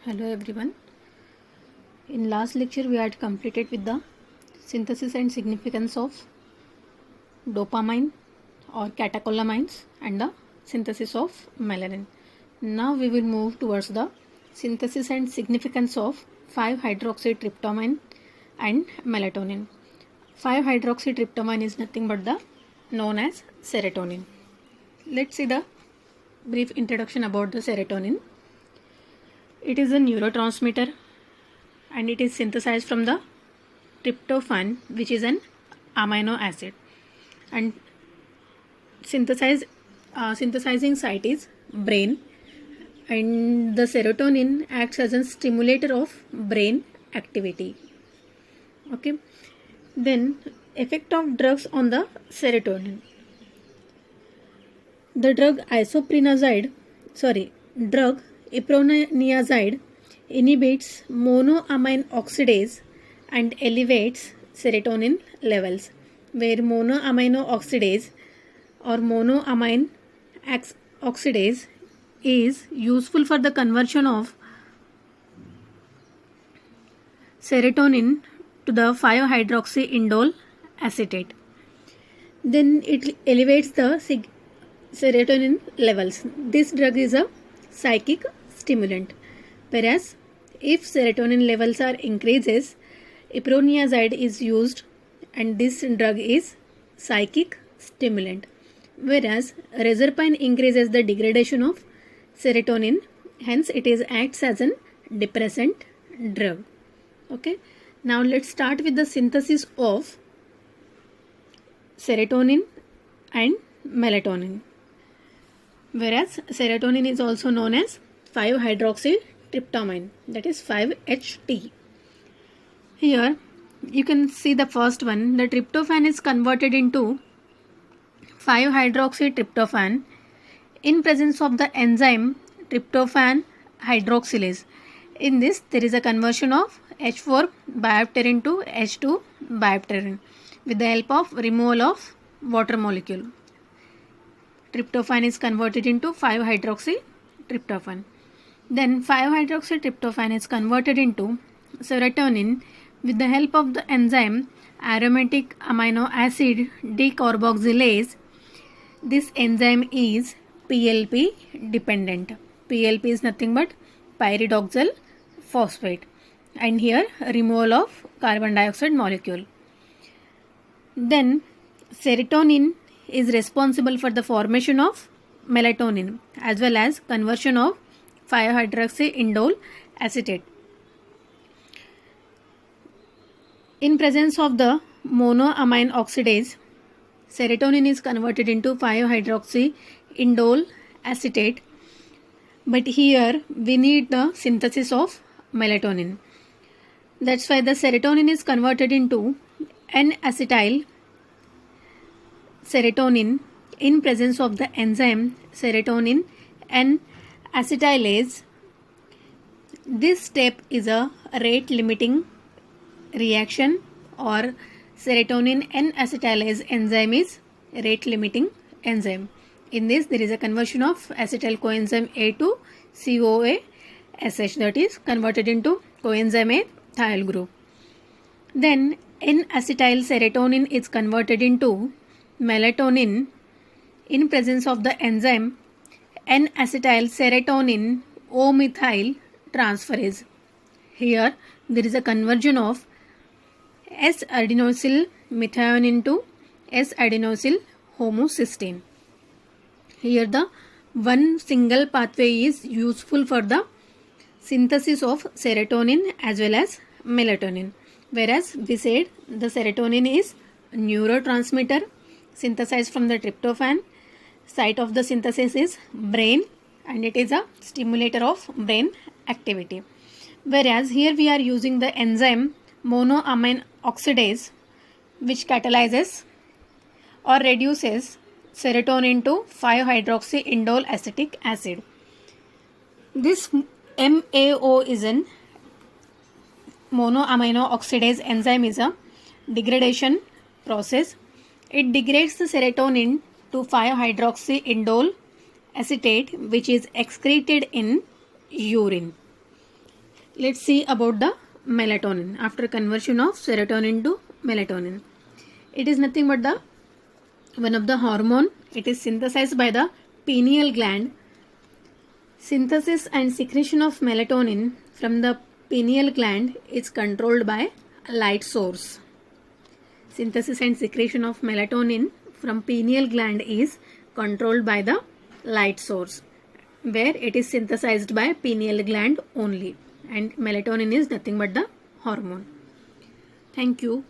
Hello everyone. In last lecture we had completed with the synthesis and significance of dopamine or catecholamines and the synthesis of melanin. Now we will move towards the synthesis and significance of 5-hydroxytryptamine and melatonin. 5-hydroxytryptamine is nothing but the known as serotonin. Let's see the brief introduction about the serotonin. It is a neurotransmitter and it is synthesized from the tryptophan, which is an amino acid, and synthesizing site is brain, and the serotonin acts as a stimulator of brain activity. Okay, then effect of drugs on the serotonin. The drug iproniazide inhibits monoamine oxidase and elevates serotonin levels, where monoamino oxidase or monoamine oxidase is useful for the conversion of serotonin to the 5-hydroxyindole acetate. Then it elevates the serotonin levels. This drug is a psychic stimulant, whereas if serotonin levels are increases, iproniazide is used, and this drug is psychic stimulant, whereas reserpine increases the degradation of serotonin, hence it is acts as an depressant drug. Okay, now let's start with the synthesis of serotonin and melatonin. Whereas serotonin is also known as 5-hydroxytryptamine, that is 5-HT. Here you can see the first one. The tryptophan is converted into 5-hydroxytryptophan in presence of the enzyme tryptophan hydroxylase. In this there is a conversion of H4 biopterin to H2 biopterin with the help of removal of water molecule. Tryptophan is converted into 5-hydroxytryptophan. Then 5-hydroxytryptophan is converted into serotonin with the help of the enzyme aromatic amino acid decarboxylase. This enzyme is PLP dependent. PLP is nothing but pyridoxal phosphate, and here removal of carbon dioxide molecule. Then serotonin is responsible for the formation of melatonin as well as conversion of 5-hydroxyindole acetate. In presence of the monoamine oxidase, serotonin is converted into 5-hydroxyindole acetate, but here we need the synthesis of melatonin. That's why the serotonin is converted into N-acetyl serotonin in presence of the enzyme serotonin N-acetylase. This step is a rate limiting reaction, or serotonin N-acetylase enzyme is rate limiting enzyme. In this there is a conversion of acetyl coenzyme A to CoA-SH, that is converted into coenzyme A thiol group. Then N-acetyl serotonin is converted into melatonin in presence of the enzyme N-acetyl serotonin O-methyl transferase. Here there is a conversion of S-adenosyl methionine to S-adenosyl homocysteine. Here the one single pathway is useful for the synthesis of serotonin as well as melatonin, whereas we said the serotonin is neurotransmitter synthesized from the tryptophan. Site of the synthesis is brain, and it is a stimulator of brain activity, whereas here we are using the enzyme monoamine oxidase, which catalyzes or reduces serotonin to 5-hydroxyindole acetic acid. This MAO is an monoamino oxidase enzyme is a degradation process. It degrades the serotonin to 5-hydroxyindole acetate, which is excreted in urine. let's see about the melatonin after conversion of serotonin to melatonin. It is nothing but the one of the hormone. It is synthesized by the pineal gland. Synthesis and secretion of melatonin from the pineal gland is controlled by a light source. Synthesis and secretion of melatonin from pineal gland is controlled by the light source, where it is synthesized by pineal gland only, and melatonin is nothing but the hormone. Thank you.